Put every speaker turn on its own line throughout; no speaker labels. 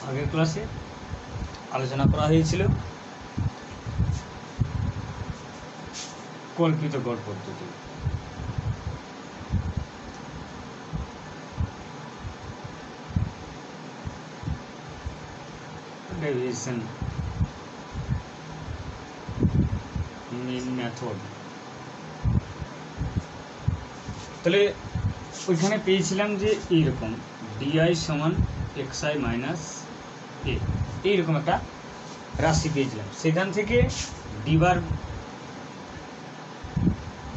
আগের ক্লাসে আলোচনা করা হয়েছিল কল্পিত গড় পদ্ধতি। ডেভিয়েশন মিন মেথড। তাহলে ওইখানে পেয়েছিলাম যে এইরকম ডিআই সমান এক্সআই মাইনাস এ, এইরকম একটা রাশি পেয়েছিলাম। সেখান থেকে ডিবার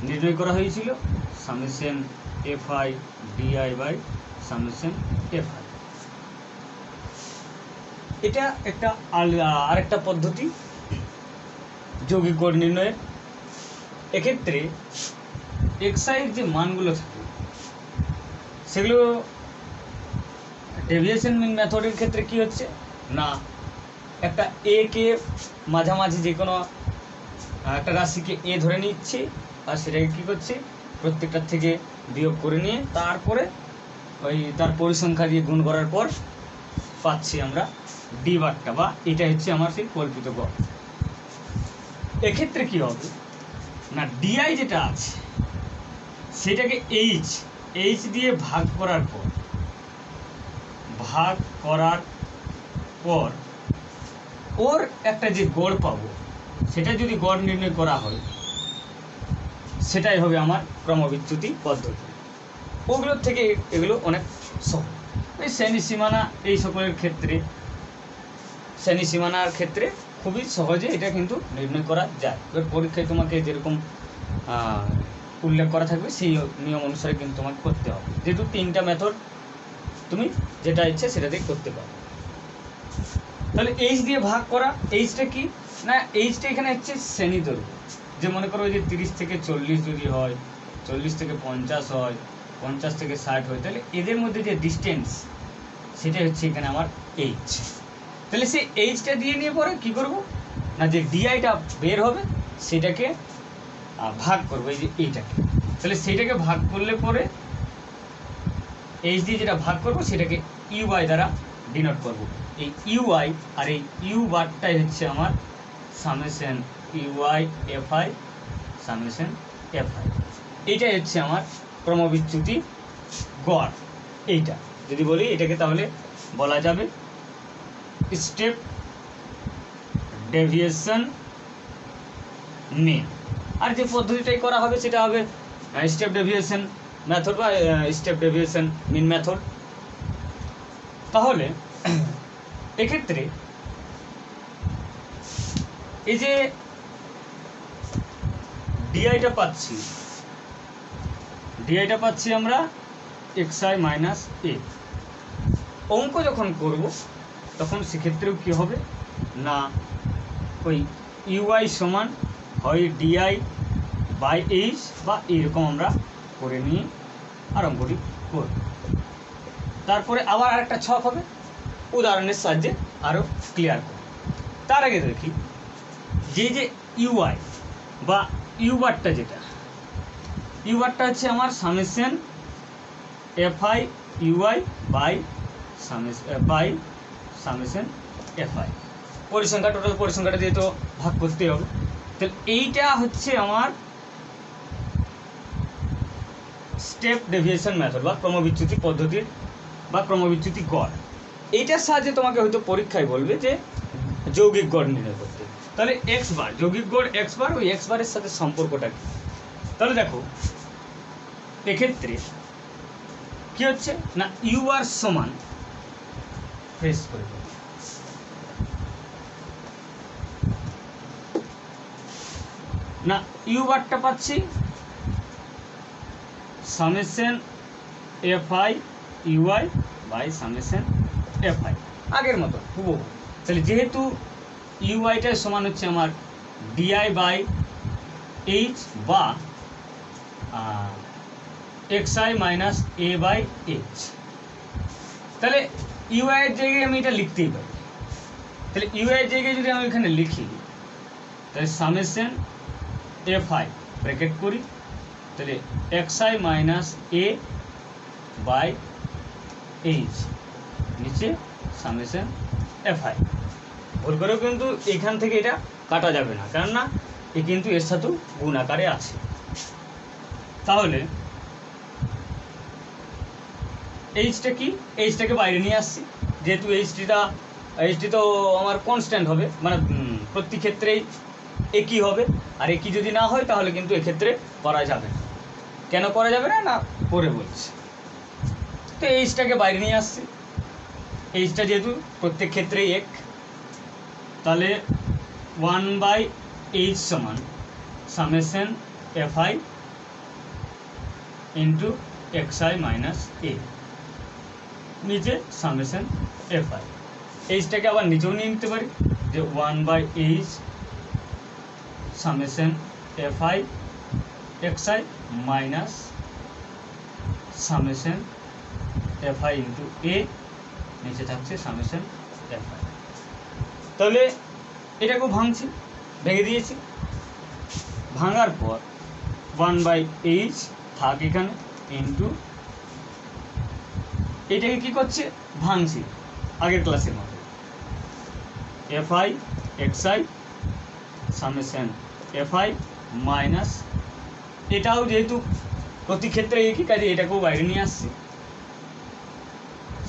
নির্ণয় করা হয়েছিল summation F I DI by summation F I. এটা একটা আরেকটা পদ্ধতি যৌগিক গড় নির্ণয়ের। এক্ষেত্রে এক্সআই এর যে মানগুলো থাকে সেগুলো ডেভিয়েশন মিন মেথডের ক্ষেত্রে কি হচ্ছে না, একটা এ কে মাঝামাঝি যে কোনো একটা রাশিকে এ ধরে নিচ্ছি আর সেটাকে কী করছি প্রত্যেকটার থেকে বিয়োগ করে নিয়ে তারপরে ওই তার পরিসংখ্যা দিয়ে গুণ করার পর পাচ্ছি আমরা ডি বারটা, বা এটা হচ্ছে আমার সেই কল্পিত গড়। এক্ষেত্রে কি হবে না, ডিআই যেটা আছে সেটাকে এইচ দিয়ে ভাগ করার পর ওর একটা যে গড় পাবো সেটা যদি গড় নির্ণয় করা হয় সেটাই হবে আমার ক্রমবিচ্যুতি পদ্ধতি। ওগুলোর থেকে এগুলো অনেক সহজ। এই শ্রেণী সীমানা এই সকলের ক্ষেত্রে, শ্রেণী সীমানার ক্ষেত্রে খুবই সহজে এটা কিন্তু নির্ণয় করা যায়। এবার পরীক্ষায় তোমাকে যেরকম উল্লেখ করা থাকবে সেই নিয়ম অনুসারে কিন্তু তোমাকে করতে হবে, যেহেতু তিনটা মেথড তুমি যেটা ইচ্ছে সেটা দিয়ে করতে পারো। তাহলে এইচ দিয়ে ভাগ করা, এইচটা কি না, এইচটা এখানে হচ্ছে শ্রেণী দৈর্ঘ্য। যে মনে করো যে 30 থেকে 40 যদি হয়, 40 থেকে 50 হয়, 50 থেকে 60 হয়, তাহলে এদের মধ্যে যে ডিস্টেন্স সেটা হচ্ছে এখানে আমার এইচ। তাহলে সেই এইচটা দিয়ে নিয়ে পরে কী করব না, যে ডিআইটা বের হবে সেটাকে ভাগ করবো এই যে এইটাকে। তাহলে সেইটাকে ভাগ করলে পরে এইচ দিয়ে যেটা ভাগ করবো সেটাকে ইউআই দ্বারা ডিনোট করব। এই ইউআই আর এই ইউ বারটাই হচ্ছে আমার summation UI FI summation FI. এইটাই হচ্ছে আমার ক্রমবিচ্যুতি গড়। এইটা যদি বলি এটাকে তাহলে বলা যাবে স্টেপ ডেভিয়েশন মিন। আর যে পদ্ধতিটাই করা হবে সেটা হবে স্টেপ ডেভিয়েশন মেথড বা স্টেপ ডেভিয়েশন মিন মেথড। তাহলে এক্ষেত্রে এই যে ডিআইটা পাচ্ছি আমরা এক্সআই মাইনাস এ। অঙ্ক যখন করব তখন সেক্ষেত্রেও কী হবে না, ওই ইউআই সমান হয় ডিআই বাই এইচ বা এইরকম আমরা করে নিয়ে আর অঙ্কটি করব। তারপরে আবার আরেকটা ছক হবে, উদাহরণের সাহায্যে আরও ক্লিয়ার করব। তার আগে দেখি যে ইউআই বা ইউবারটা, যেটা ইউবারটা হচ্ছে আমার summation FI UI by summation fi. পরিসংখ্যা, টোটাল পরিসংখ্যাটা দিয়ে তো ভাগ করতে হবে। তাহলে এইটা হচ্ছে আমার স্টেপ ডেভিয়েশন মেথড বা ক্রমবিচ্যুতি পদ্ধতির বা ক্রমবিচ্যুতি গড়। এইটার সাহায্যে তোমাকে হয়তো পরীক্ষায় বলবে যে যৌগিক গড় নির্ণয় করতে। তাহলে এক্স বার, যৌগিক গড় এক্স বার, ওই এক্স বারের সাথে সম্পর্কটা কি? তাহলে দেখো এক্ষেত্রে কি হচ্ছে না, ইউ আর সমান ফ্রেশ করে না, ইউ বারটা পাচ্ছি summation FI UI by summation FI, আগের মতো হুবহু। তাহলে যেহেতু ইউআইটা সমান হচ্ছে আমার ডিআই বাই এইচ বা XI minus A by H, তাহলে ইউআই এর জায়গায় আমি এটা লিখতেই পারি। তাহলে ইউআই এর জায়গায় যদি আমি এখানে লিখি তাহলে সামেশন এফআই ব্র্যাকেট করি, তাহলে XI minus A by H, নিচে সামেশন এফআই। ভুল করেও কিন্তু এখান থেকে এটা কাটা যাবে না, কেননা এ কিন্তু এর সাথেও গুণ আকারে আছে। তাহলে এইচটা কি, এইচটাকে বাইরে নিয়ে আসছি, যেহেতু এইচটি তো আমার কনস্ট্যান্ট হবে, মানে প্রতি ক্ষেত্রেই একই হবে, আর একই যদি না হয় তাহলে কিন্তু এক্ষেত্রে করা যাবে না। কেন করা যাবে না, না পরে বলছি। তো এইচটাকে বাইরে নিয়ে আসছি, এইচটা যেহেতু প্রত্যেক ক্ষেত্রেই এক, তাহলে 1/h সমান summation fi into xi minus a, নিচে সামেশন এফআই। এইচটাকে আবার নিচেও নিয়ে নিতে পারি, যে 1/h summation fi xi minus summation fi into a, নিচে থাকছে সামেশন এফআই। তাহলে এটাকেও ভাঙছি, ভেঙে দিয়েছি। ভাঙার পর 1/h থাক এখানে ইন্টু, এটাকে কি করছে, ভাঙছি আগের ক্লাসের মতো, FI XI summation FI minus, এটাও যেহেতু প্রতি ক্ষেত্রে একই কাজে এটাকেও বাইরে নিয়ে আসছি,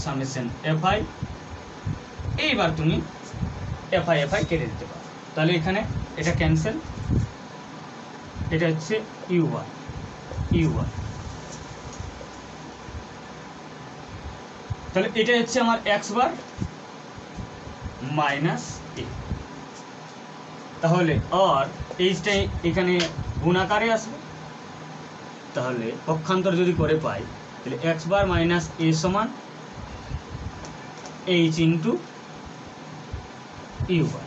সামেশন এফআই। এইবার তুমি এফআই এফআই কেটে দিতে পারো, তাহলে এখানে এটা ক্যান্সেল, এটা হচ্ছে ইউ1, তাহলে এটা হচ্ছে আমার এক্স বার মাইনাস এ। তাহলে আর এইচটা এখানে গুণাকারে আসবে, তাহলে পক্ষান্তর যদি করে পাই, তাহলে এক্স বার মাইনাস এ সমান এইচ ইন্টু ইউ বার।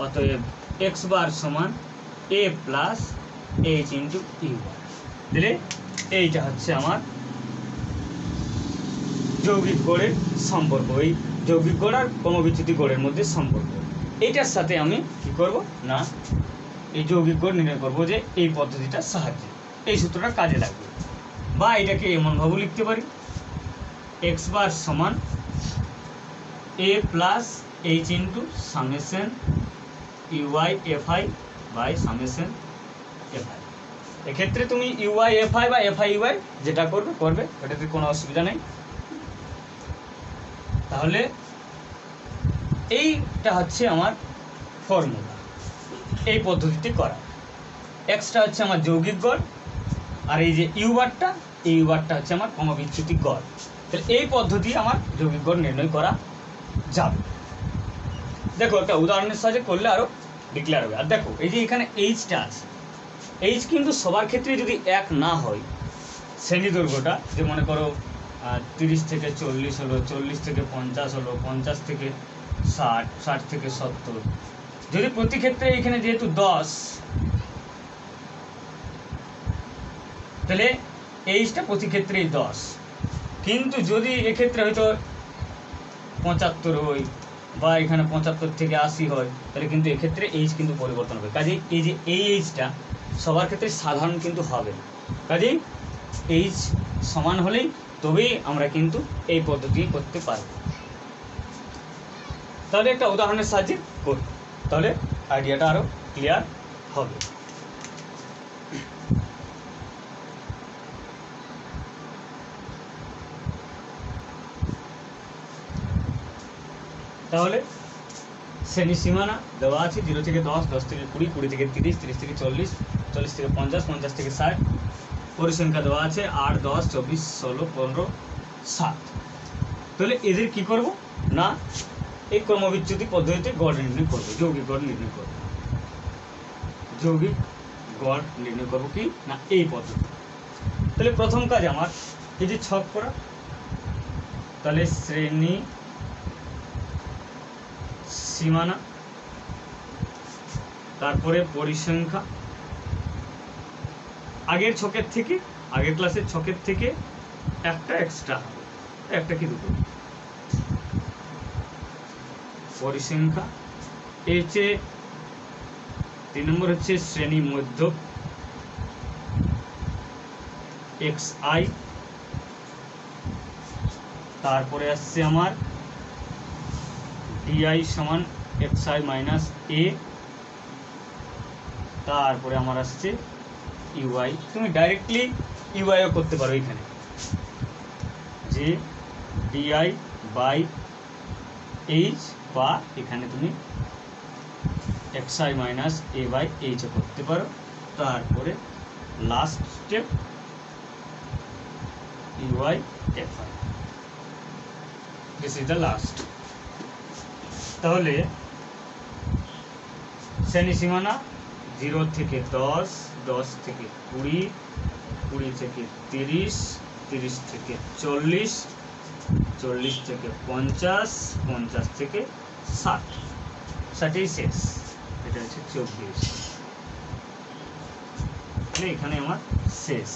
অতএব এক্স বার সমান a plus H into you বার। তাহলে এইটা হচ্ছে আমার যৌগিক গড়ের সম্পর্ক, এই যৌগিক গড় আর ক্রমবিচ্যুতি গড়ের মধ্যে সম্পর্ক। এইটার সাথে আমি কি করব না, এই যৌগিক গড় নির্ণয় করব যে এই পদ্ধতিটার সাহায্যে, এই সূত্রটা কাজে লাগবে। বা এটাকে এমনভাবেও লিখতে পারি, এক্স বার সমান a plus H into summation UI FI by summation fi. এক্ষেত্রে তুমি ইউআই এফআই বা এফআই ইউআই যেটা করবে এটাতে কোনো অসুবিধা নেই। তাহলে এইটা হচ্ছে আমার ফর্মুলা, এই পদ্ধতিতে করা। এক্সটা হচ্ছে আমার যৌগিক গড়, আর এই যে ইউ বারটা হচ্ছে আমার ক্রমবিচ্যুতি গড়। তাহলে এই পদ্ধতি আমার যৌগিক গড় নির্ণয় করা যাবে। দেখো একটা উদাহরণের সাহায্যে করলে আরও ডিক্লেয়ার হবে। আর দেখো এই যে এখানে এইচটা আছে, এইচ কিন্তু সবার ক্ষেত্রে যদি এক না হয়, শ্রেণী দৈর্ঘ্যটা যে মনে করো 30 থেকে 40 হলো, 40 থেকে 50 হলো, 50 থেকে 60, 60 থেকে 70, যদি প্রতি ক্ষেত্রে এখানে যেহেতু 10, তাহলে এইচটা প্রতি ক্ষেত্রেই 10। কিন্তু যদি এক্ষেত্রে হয়তো 75 হয় বা এখানে 75 থেকে 80 হয়, তাহলে কিন্তু এক্ষেত্রে এইচ কিন্তু পরিবর্তন হবে। কাজেই এই যে এই এইচটা সবার ক্ষেত্রে সাধারণ কিন্তু হবে না। কাজেই এইচ সমান হলেই তবেই আমরা কিন্তু এই পদ্ধতি করতে পারব। তাহলে একটা উদাহরণের সাহায্যে করি, তাহলে আইডিয়াটা আরও ক্লিয়ার হবে। তাহলে শ্রেণী সীমানা দেওয়া আছে 0 থেকে 10, 10 থেকে 20, 20 থেকে 30, 30 থেকে 40, 40 থেকে 50, 50 থেকে 60। পরিসংখ্যা দেওয়া আছে 8, 10, 24, 16, 15, 7। তাহলে এদের কি করব না, এই ক্রমবিচ্যুতি পদ্ধতিতে গড় নির্ণয় করবো, যৌগিক গড় নির্ণয় করবো। যৌগিক গড় নির্ণয় করবো কি না এই পদ্ধতি। তাহলে প্রথম কাজ আমার এই যে ছক করা, তাহলে শ্রেণী সীমানা, তারপরে পরিসংখ্যা। আগের ছকের থেকে, আগের ক্লাসের ছকের থেকে একটা এক্সট্রা, একটা কি দুটো, পরিসংখ্যা। এই হচ্ছে 3 নম্বর হচ্ছে শ্রেণী মধ্য ডিআই সমান এক্স আই মাইনাস এ, তারপরে আমার আসছে ইউআই। তুমি ডাইরেক্টলি ইউআইও করতে পারো এখানে, যে ডিআই বাই এইচ, বা এখানে তুমি X I minus A by এইচও করতে পারো। তারপরে last step UI F I, this is the last. তাহলে শ্রেণী সীমানা 0 থেকে 10, 10 থেকে 20, 20 থেকে 30, 30 থেকে 40, 40 থেকে 50, 50 থেকে 60, 60ই শেষ। এটা হচ্ছে 24, এখানে আমার শেষ।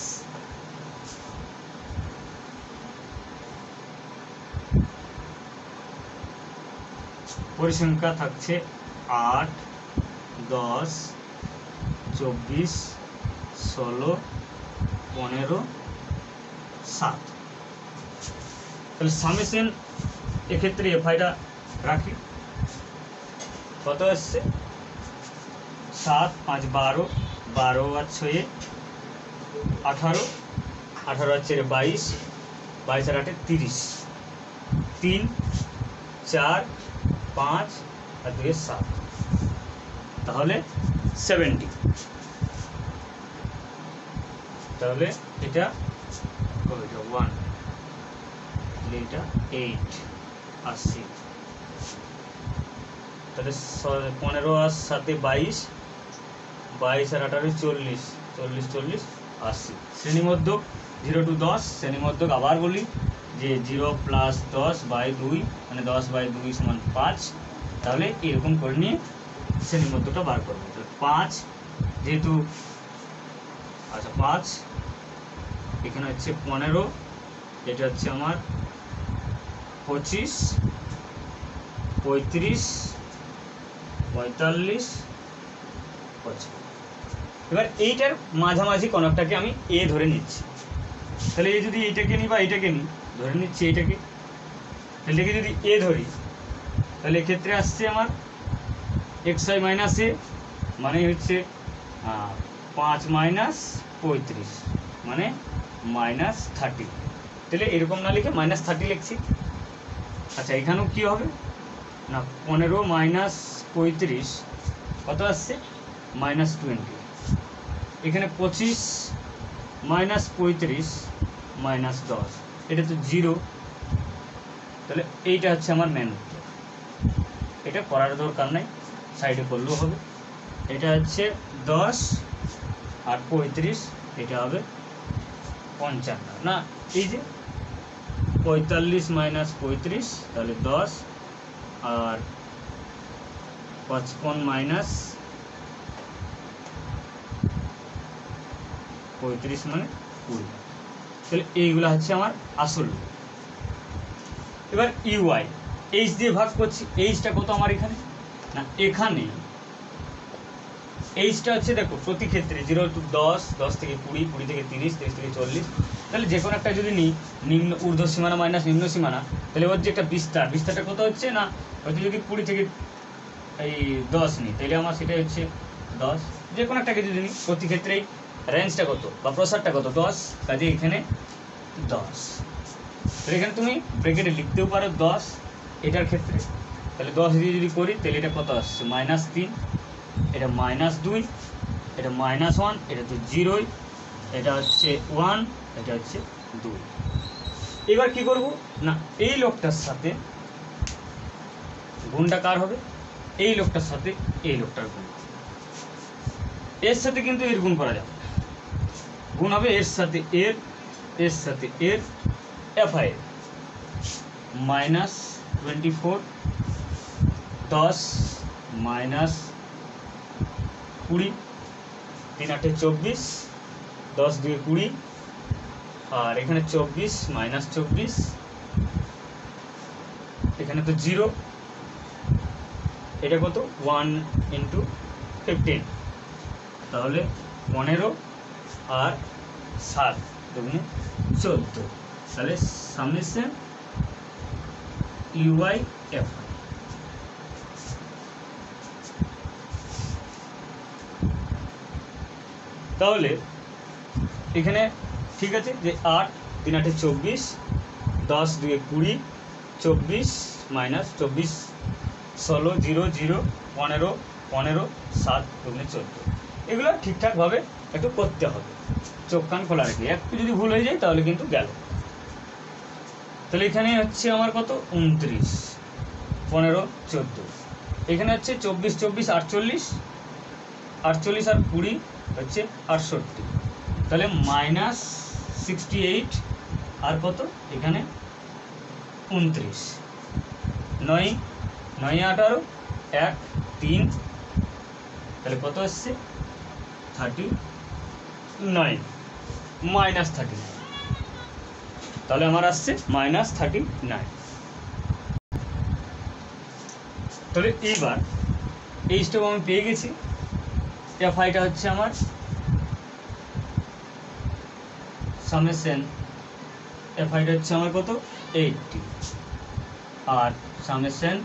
পরিসংখ্যা থাকছে 8, 10, 24, 16, 15, 7। তাহলে সামেশন এক্ষেত্রে এফআইটা রাখি, কত আসছে? 7, 5, 12, 12 আর 6 18, 18 আর 4 22, 22 আর 8 30, 3, 4, 5 আর 2 7, তাহলে 70। তাহলে এটা 1, এটা 8 80, তাহলে 15 আর 7 22, 22 আর 18 40, 40 40 80। শ্রেণীমধ্যক 0 to 10, শ্রেণীমধ্যক আবার বলি যে 0 + 10/2, মানে 10/2 = 5। তাহলে এরকম করে নিয়ে শ্রেণীমধ্যকটা বার করবো। 5 যেহেতু, আচ্ছা 5, এখানে হচ্ছে 15, এটা হচ্ছে আমার 25, 35, 45, 55। এবার এইটার মাঝামাঝি কোণটাকে আমি এ ধরে নিচ্ছি। তাহলে এই যদি এইটাকে নিই বা এইটাকে নিই, ধরে নিচ্ছি এইটাকে, এটাকে যদি এ ধরি, তাহলে এক্ষেত্রে আসছে আমার এক্স আই মাইনাস এ, মানে হচ্ছে 5 - 35, মানে -30। তাহলে এরকম না লিখে -30 লিখছি। আচ্ছা এখানেও কী হবে না, 15 - 35 কত আসছে? -20। এখানে 25 - 35 -10, এটা তো 0। তাহলে এইটা হচ্ছে আমার মেন উত্তর। এটা করার দরকার নাই, সাইডে করলেও হবে। এটা হচ্ছে 10 আর 35, এটা হবে 55। না, এই যে 45 - 35, তাহলে 10, আর 55 - 35 মানে 20। তাহলে এইগুলো হচ্ছে আমার আসল। এবার ইউআই এইচ দিয়ে ভাগ করছি। এইচটা কত আমার এখানে না, এখানে এইচটা হচ্ছে, দেখো প্রতি ক্ষেত্রে 0 to 10, 10 থেকে 20, 20 থেকে 30, 30 থেকে 40। তাহলে যে কোনো একটা যদি নিই, নিম্ন ঊর্ধ্ব সীমানা মাইনাস নিম্ন সীমানা, তাহলে ওর যে একটা বিস্তারটা কত হচ্ছে না, হয়তো যদি 20 থেকে 10 নিই, তাহলে আমার সেটা হচ্ছে 10। যে কোনো একটাকে যদি নিই, প্রতি ক্ষেত্রেই রেঞ্জটা কত বা প্রসারটা কত? 10। কাজে এখানে 10। তাহলে এখানে তুমি ব্র্যাকেটে লিখতেও পারো 10 এটার ক্ষেত্রে। তাহলে 10 দিয়ে যদি করি, তাহলে এটা কত আসছে? -3, এটা -2, এটা -1, এটা তো 0, এটা হচ্ছে 1, এটা হচ্ছে 2। এবার কি করব না, এই লোকটার সাথে গুণটা কার হবে? এই লোকটার সাথে এই লোকটার গুণ। এর সাথে কিন্তু এর গুণ করা যাবে, গুণ হবে এর সাথে এর, এর সাথে এর, এফআই -24, 10 - 20, 3 × 8 = 24, 10 × 2 = 20, আর এখানে 24 - 24, এখানে তো 0, এটা কত? 1 × 15, তাহলে 15 আর 7 দুগুণে 14। তাহলে সামেশন ইউআই এফ তাহলে এখানে ঠিক আছে যে 8 3 8 24, 10 2 20, 24 মাইনাস 24 16 0 0 15 15 7 2 14, এগুলো ঠিকঠাকভাবে একটু করতে হবে, চোখ কান খোলা রেখে। একটু যদি ভুল হয়ে যায় তাহলে কিন্তু গেল। তাহলে এখানে হচ্ছে আমার কত 29, 15 14, এখানে হচ্ছে 24 24 48, 48 আর 20 হচ্ছে 68, তাহলে -68 আর কত এখানে 29, 9 9 18 1 3, তাহলে কত আসছে 39 -39, তাহলে আমার আসছে -39। তাহলে এইবার এই স্টেপ আমি পেয়ে গেছি। এফআইটা হচ্ছে আমার সামেশন, এফআইটা হচ্ছে আমার কত 80, আর সামেশন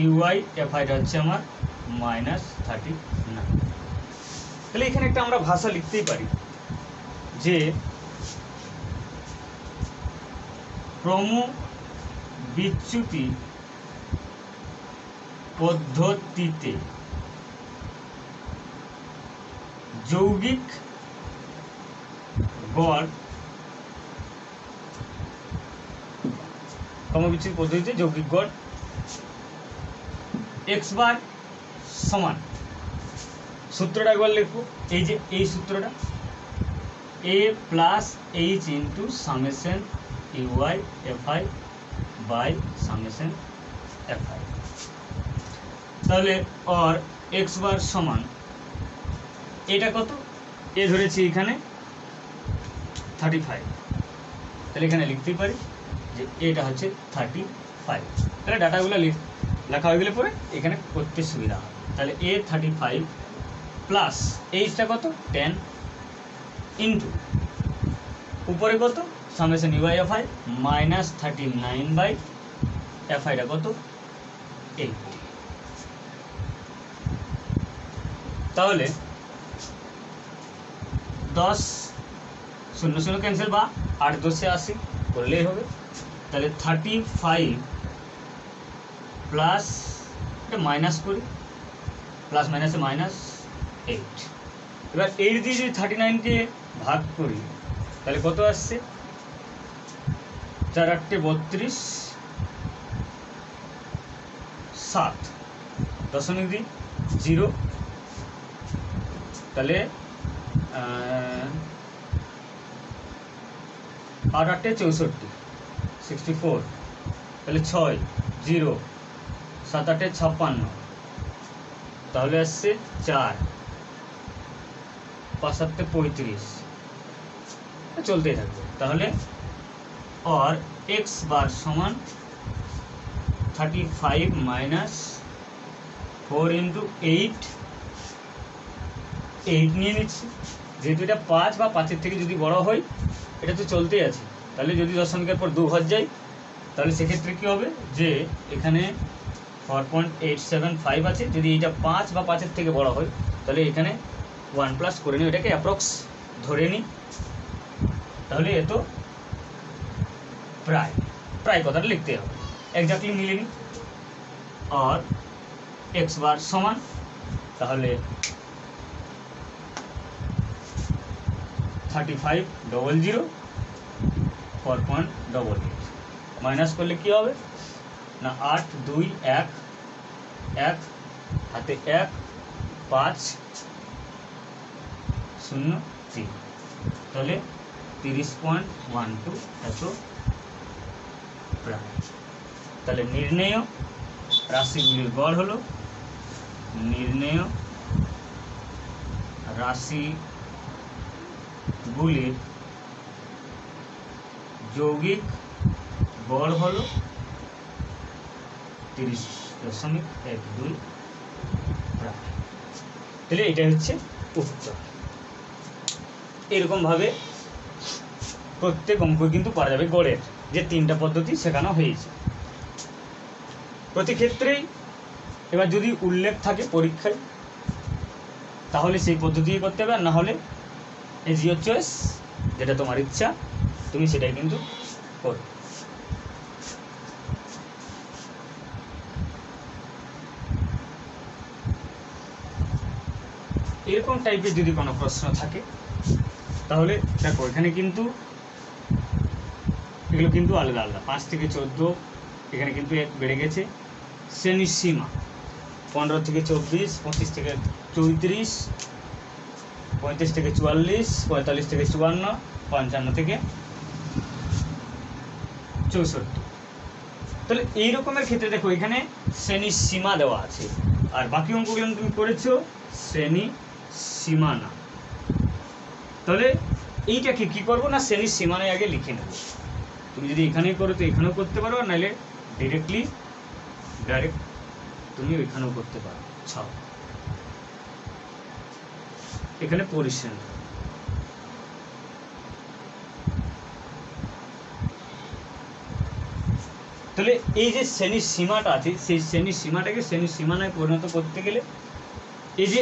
ইউআই এফআইটা হচ্ছে আমার -39। তাহলে এখানে একটা আমরা ভাষা লিখতেই পারি যে ক্রমবিচ্যুতি পদ্ধতিতে যৌগিক গড়, ক্রমবিচ্যুতি পদ্ধতিতে যৌগিক গড় x বার সমান, সূত্রটা একবার লিখবো, এই যে এই সূত্রটা a plus H into summation UI FI by summation FI. তাহলে আর x বার সমান এটা কত এ ধরেছি এখানে 35, তাহলে এখানে লিখতেই পারি যে এটা হচ্ছে 35। তাহলে ডাটাগুলো লেখা হয়ে গেলে পরে এখানে করতে সুবিধা হয়। তাহলে a 35 প্লাস এইচটা কত 10 ইন্টু উপরে কত সামেশন ইউআই এফআই -39 বাই এফআইটা কত 80। তাহলে 10 0 0 ক্যান্সেল বা 8 10 80 করলেই হবে। তাহলে 35 প্লাস এটা মাইনাস করি, প্লাস মাইনাসে -8। এবার 8 দিয়ে যদি 39কে ভাগ করি তাহলে কত আসছে 4 8 32 7 দশমিক দিই 0, তাহলে 8 8 64 64, তাহলে 6 0 7 8 56, তাহলে আসছে 4 5 7 35, চলতেই থাকবে। তাহলে और x বার সমান 35 মাইনাস 4 ইন্টু 8 নিয়ে নিচ্ছি, যেহেতু এটা 5 বা 5-এর থেকে যদি বড় হয় এটা তো চলতেই আছে। তাহলে যদি দশমিকের পর 2 ঘর যায় তাহলে সেক্ষেত্রে কী হবে যে এখানে 4.875 আছে, যদি এটা 5 বা 5-এর থেকে বড় হয় তাহলে এখানে 1 প্লাস করে নিই, এটাকে অ্যাপ্রক্স ধরে নিই, তাহলে এ তো প্রায় কথাটা লিখতে হবে, এক্স্যাক্টলি মিলেনি। আর x বার সমান তাহলে 35 00 4.88 মাইনাস করলে কি হবে না 8 2 1 1 হাতে 1 5 0 3, তাহলে 30.12 এত প্রায়। তাহলে নির্ণেয় রাশিগুলির গড় হলো, নির্ণেয় রাশিগুলির যৌগিক গড় হলো 30.12 প্রায়। তাহলে এটাই হচ্ছে উত্তর। এরকমভাবে প্রত্যেক অঙ্ক কিন্তু করা যাবে, গড়ের যে 3টা পদ্ধতি শেখানো হয়েছে। প্রতি ক্ষেত্রেই এবার যদি উল্লেখ থাকে পরীক্ষায় তাহলে সেই পদ্ধতি করতে হবে, আর না হলে এজ ইয়োর চয়েস, যেটা তোমার ইচ্ছা তুমি সেটাই কিন্তু করো। এরকম টাইপের যদি কোনো প্রশ্ন থাকে তাহলে দেখো এখানে কিন্তু এগুলো কিন্তু আলাদা আলাদা। 5 থেকে 14 এখানে কিন্তু এক বেড়ে গেছে। শ্রেণীর সীমা 15 থেকে 24, 25 থেকে 34, 35 থেকে 44, 45 থেকে 54, 55 থেকে 64। তাহলে এই রকমের ক্ষেত্রে দেখো এখানে শ্রেণীর সীমা দেওয়া আছে, আর বাকি অঙ্কগুলো তুমি করেছো শ্রেণী সীমানা। তাহলে এইটাকে কি করবো না, শ্রেণীর সীমানায় আগে লিখে নেব। তুমি যদি এখানেই করো তো এখানেও করতে পারো, আর নাহলে ডাইরেক্ট তুমি ওইখানেও করতে পারো। ছাও এখানে পরিসীমা, তাহলে এই যে শ্রেণীর সীমাটা আছে সেই শ্রেণীর সীমাটাকে শ্রেণীর সীমানায় পরিণত করতে গেলে এই যে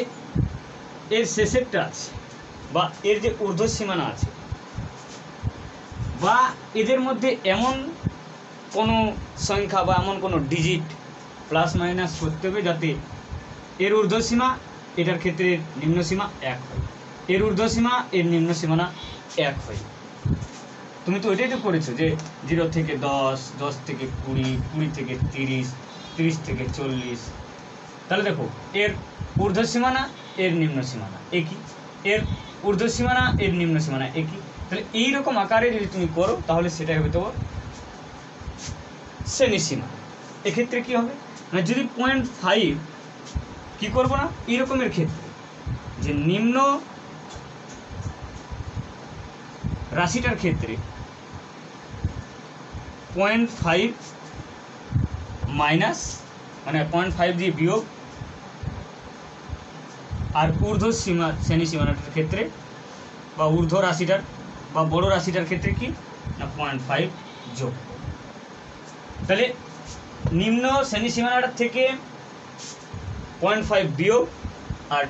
এর শেষেরটা আছে বা এর যে ঊর্ধ্ব সীমানা আছে বা এদের মধ্যে এমন কোনো সংখ্যা বা এমন কোনো ডিজিট প্লাস মাইনাস করতে হবে যাতে এর ঊর্ধ্ব সীমা এটার ক্ষেত্রে নিম্ন সীমা 1 হয়, এর ঊর্ধ্ব সীমা এর নিম্ন সীমানা 1 হয়। তুমি তো ওইটাই তো করেছো যে 0 থেকে 10, 10 থেকে 20, 20 থেকে 30, 30 থেকে 40। তাহলে দেখো এর ঊর্ধ্ব সীমানা এর নিম্ন সীমানা একই, এর ঊর্ধ্ব সীমানা এর নিম্ন সীমানা একই। তাহলে এইরকম আকারে যদি তুমি করো তাহলে সেটাই হবে তোমার শ্রেণীর সীমা। এক্ষেত্রে কি হবে না, যদি 0.5 কি করবো না এইরকমের ক্ষেত্রে যে নিম্ন রাশিটার ক্ষেত্রে 0.5 মাইনাস মানে 0.5 দিয়ে বিয়োগ, আর ঊর্ধ্ব সীমা শ্রেণী সীমানাটার ক্ষেত্রে বা ঊর্ধ্ব রাশিটার বা বড় রাশিটার ক্ষেত্রে কি না 0.5 যোগ। তাহলে নিম্ন শ্রেণী সীমানাটার থেকে 0.5 বিয়োগ, আর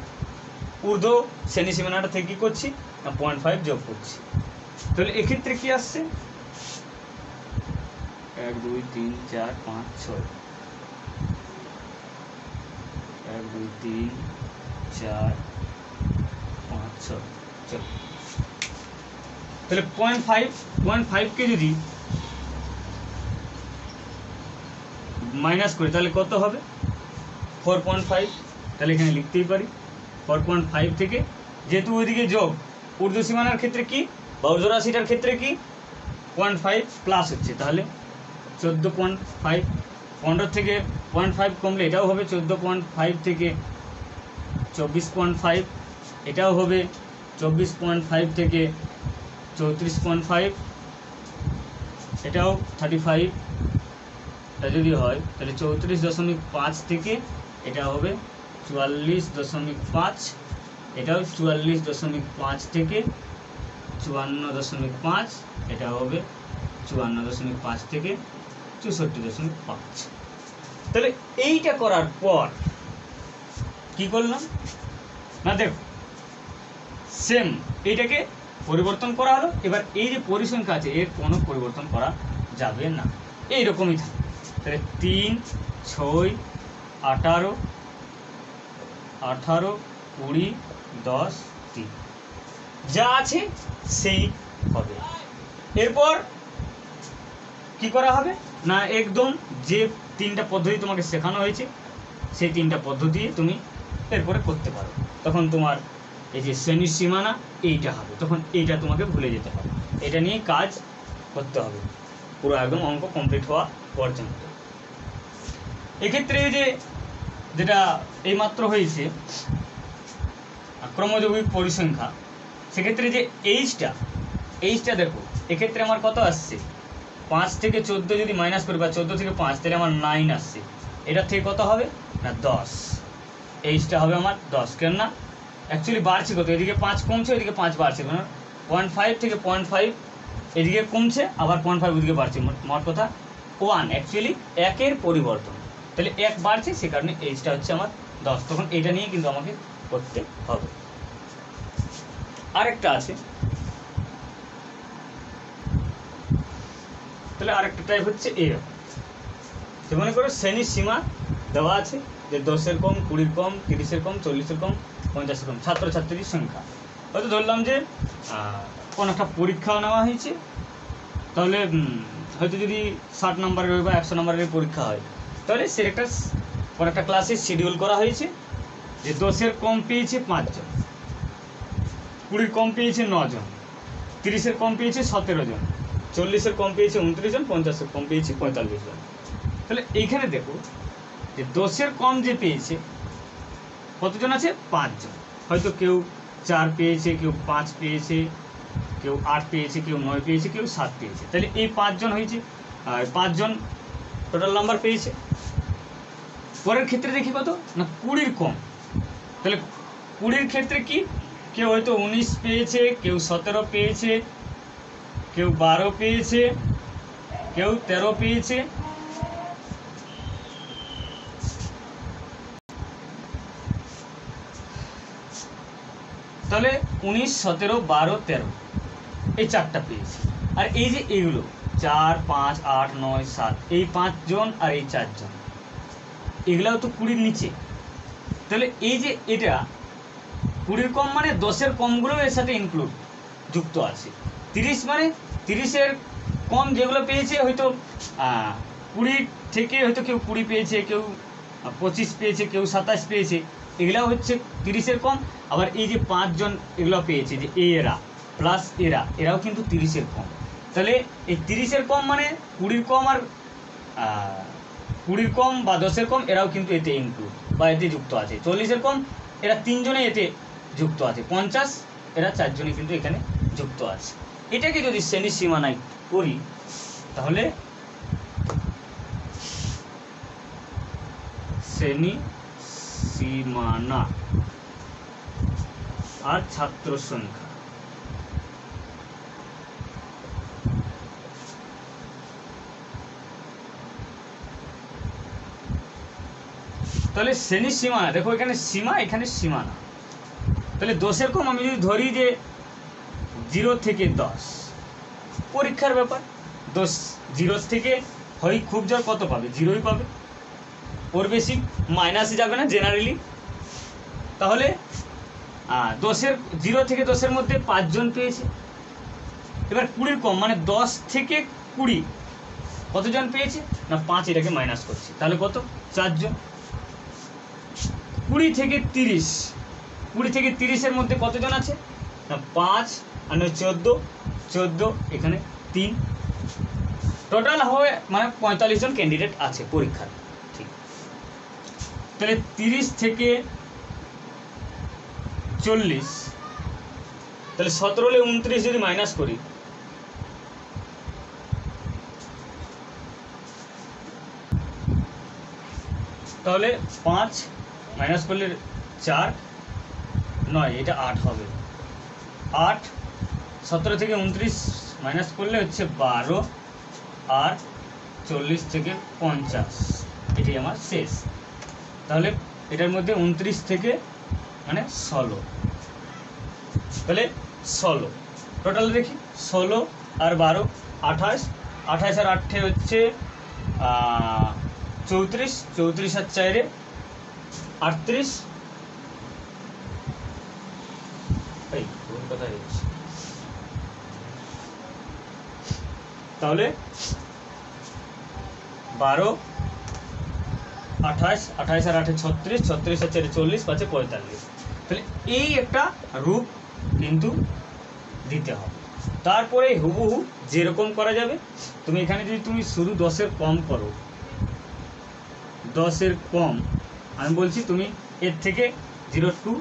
ঊর্ধ্ব শ্রেণী সীমানাটা থেকে কি করছি না 0.5 যোগ করছি। তাহলে এক্ষেত্রে কি আসছে 1 2 3 4 5 6, 1 2 3 4 5 6 চলো। তাহলে 0.5 কে যদি মাইনাস করি তাহলে কত হবে 4.5। তাহলে এখানে লিখতেই পারি 4.5 থেকে, যেহেতু ওইদিকে যোগ ঊর্ধ্ব সীমানার ক্ষেত্রে কি বা ঊর্ধ্ব রাশিটার ক্ষেত্রে কি 0.5 প্লাস হচ্ছে, তাহলে 14.5। 15 থেকে 0.5 কমলে এটাও হবে 14.5 থেকে 24.5, এটাও হবে 24.5 থেকে 34.5, এটাও 35। এটা যদি হয় তাহলে 34.5 থেকে এটা হবে 44.5, এটাও 44.5 থেকে 54.5, এটা হবে 54.5 থেকে 64.5। তাহলে এইটা করার পর কি করলাম না দেখো সেম এইটাকে পরিবর্তন করা হলো। এবার এই যে পরিসংখ্যা আছে এর কোনো পরিবর্তন করা যাবে না, এইরকমই থাকে। তাহলে 3 6 18 18 20 10 3 যা আছে সেই হবে। এরপর কি করা হবে না একদম যে 3টা পদ্ধতি তোমাকে শেখানো হয়েছে সেই 3টা পদ্ধতি তুমি এরপরে করতে পারো। তখন তোমার এই যে শ্রেণীর সীমানা এইটা হবে, তখন এইটা তোমাকে ভুলে যেতে হবে, এটা নিয়ে কাজ করতে হবে পুরো একদম অঙ্ক কমপ্লিট হওয়া পর্যন্ত। এক্ষেত্রে যেটা এইমাত্র হয়েছে ক্রমযৌগিক পরিসংখ্যা, সেক্ষেত্রে যে এইচটা দেখো এক্ষেত্রে আমার কত আসছে 5 থেকে 14 যদি মাইনাস করি বা 14 থেকে 5 তাহলে আমার 9 আসছে। এটার থেকে কত হবে না 10, এইচটা হবে আমার 10। কেন না অ্যাকচুয়ালি বাড়ছে কত, এদিকে 5 কমছে ওইদিকে 5 বাড়ছে, কেন 0.5 থেকে 0.5 এদিকে কমছে আবার 0.5 ওইদিকে বাড়ছে, মোট কথা 1 অ্যাকচুয়ালি 1-এর পরিবর্তন। তাহলে 1 বাড়ছে, সে কারণে এইচটা হচ্ছে আমার 10। তখন এটা নিয়ে কিন্তু আমাকে করতে হবে। আরেকটা আছে, তাহলে আরেকটা টাইপ হচ্ছে এরকম, যে মনে করো শ্রেণীর সীমা দেওয়া আছে যে 10-এর কম, 20-এর কম, 30-এর কম, 40-এর কম, 50-এর কম ছাত্রছাত্রীর সংখ্যা। হয়তো ধরলাম যে কোনো একটা পরীক্ষা নেওয়া হয়েছে, তাহলে হয়তো যদি 60 নম্বরের বা 100 নম্বরের পরীক্ষা হয়, তাহলে সে কোনো একটা ক্লাসে শিডিউল করা হয়েছে যে 10-এর কম পেয়েছে 5 জন, 20-এর কম পেয়েছে 9 জন, 30-এর কম পেয়েছে 17 জন, 40-এর কম পেয়েছে 29 জন, 50-এর কম পেয়েছে 45 জন। তাহলে এইখানে দেখো যে 10-এর কম যে পেয়েছে কতজন আছে? 5 জন। হয়তো কেউ 4 পেয়েছে, কেউ 5 পেয়েছে, কেউ 8 পেয়েছে, কেউ 9 পেয়েছে, কেউ 7 পেয়েছে। তাহলে এই 5 জন হয়েছে, 5 জন টোটাল নাম্বার পেয়েছে। পরের ক্ষেত্রে দেখি কত না 20-এর কম। তাহলে 20-এর ক্ষেত্রে কি, কেউ হয়তো 19 পেয়েছে, কেউ 17 পেয়েছে, কেউ 12 পেয়েছে, কেউ 13 পেয়েছে। তাহলে 19, 17, 12, 13 এই 4টা পেয়েছে। আর এই যে এইগুলো 4, 5, 8, 9, 7 এই 5 জন আর এই 4 জন, এগুলাও তো 20-এর নিচে। তাহলে এই যে এটা 20-এর কম মানে 10-এর কমগুলো এর সাথে ইনক্লুড যুক্ত আছে। 30 মানে 30-এর কম যেগুলো পেয়েছে, হয়তো 20 থেকে হয়তো কেউ 20 পেয়েছে, কেউ 25 পেয়েছে, কেউ 27 পেয়েছে, এগুলাও হচ্ছে 30-এর কম। আবার এই যে 5 জন এগুলো পেয়েছে, যে এরা প্লাস এরাও কিন্তু 30-এর কম। তাহলে এই 30-এর কম মানে 20-এর কম আর 20-এর কম বা 10-এর কম এরাও কিন্তু এতে ইনক্লুড বা এতে যুক্ত আছে। 40-এর কম এরা 3 জনে এতে যুক্ত আছে। 50 এরা 4 জনে কিন্তু এখানে যুক্ত আছে। এটাকে যদি শ্রেণীর সীমানায় করি, তাহলে শ্রেণী সীমানা আর ছাত্র সংখ্যা, তাহলে শ্রেণীর সীমানা দেখো, এখানে সীমা, এখানে সীমানা। তাহলে 10-এর কম আমি যদি ধরি যে 0 থেকে 10, পরীক্ষার ব্যাপার, 0 থেকে হয় খুব জোর কত পাবে? 0ই পাবে, ওর বেশি মাইনাসে যাবে না জেনারেলি। তাহলে 0 থেকে 10-এর মধ্যে 5 জন পেয়েছে। এবার 20-এর কম মানে 10 থেকে 20 কতজন পেয়েছে না 5, এটাকে মাইনাস করছি, তাহলে কত? 4 জন। 20 থেকে 30, 20 থেকে 30-এর মধ্যে কতজন আছে না 5 আর 14, এখানে 3, টোটাল হবে মানে 45 জন ক্যান্ডিডেট আছে পরীক্ষার। ঠিক, তাহলে 30 থেকে 40, তাহলে 17 হলে 29 যদি মাইনাস করি, তাহলে 5 মাইনাস করলে 4, 9, এটা 8 হবে। 8, 17 থেকে 29 মাইনাস করলে হচ্ছে 12, আর 40 থেকে 50, এটাই আমার শেষ। তাহলে এটার মধ্যে 29 থেকে মানে 16, তাহলে 16 টোটাল দেখি, 16 আর 12 28, 28 আর 8 হচ্ছে 34, 34 আর 4 38, এই কোন কথা হচ্ছে, তাহলে 12, 28, 28 আর 8 36, 36 আর 4 40, 5 45। তাহলে এই একটা রূপ কিন্তু দিতে হবে। তারপরে হুবহু যেরকম করা যাবে, তুমি এখানে যদি তুমি শুধু 10-এর কম করো, 10-এর কম আমি বলছি তুমি এর থেকে 0 to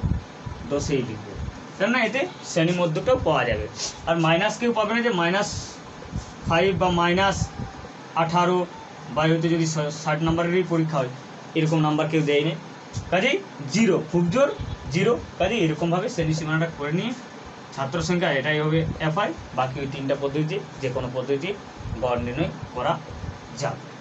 10-এই লিখবে, কেননা এতে শ্রেণী মধ্যটাও পাওয়া যাবে। আর মাইনাস কেউ পাবে না, যে -5 বা -18 বা হয়তো যদি 60 নম্বরেরই পরীক্ষা হয় এরকম নাম্বার কেউ দেয় না, কাজেই 0 খুব জোর 0। কাজেই এরকমভাবে শ্রেণী সীমানাটা করে নিয়ে ছাত্র সংখ্যা এটাই হবে FI। বাকি ওই 3টা পদ্ধতি যে কোনো পদ্ধতি গড় নির্ণয় করা যাবে।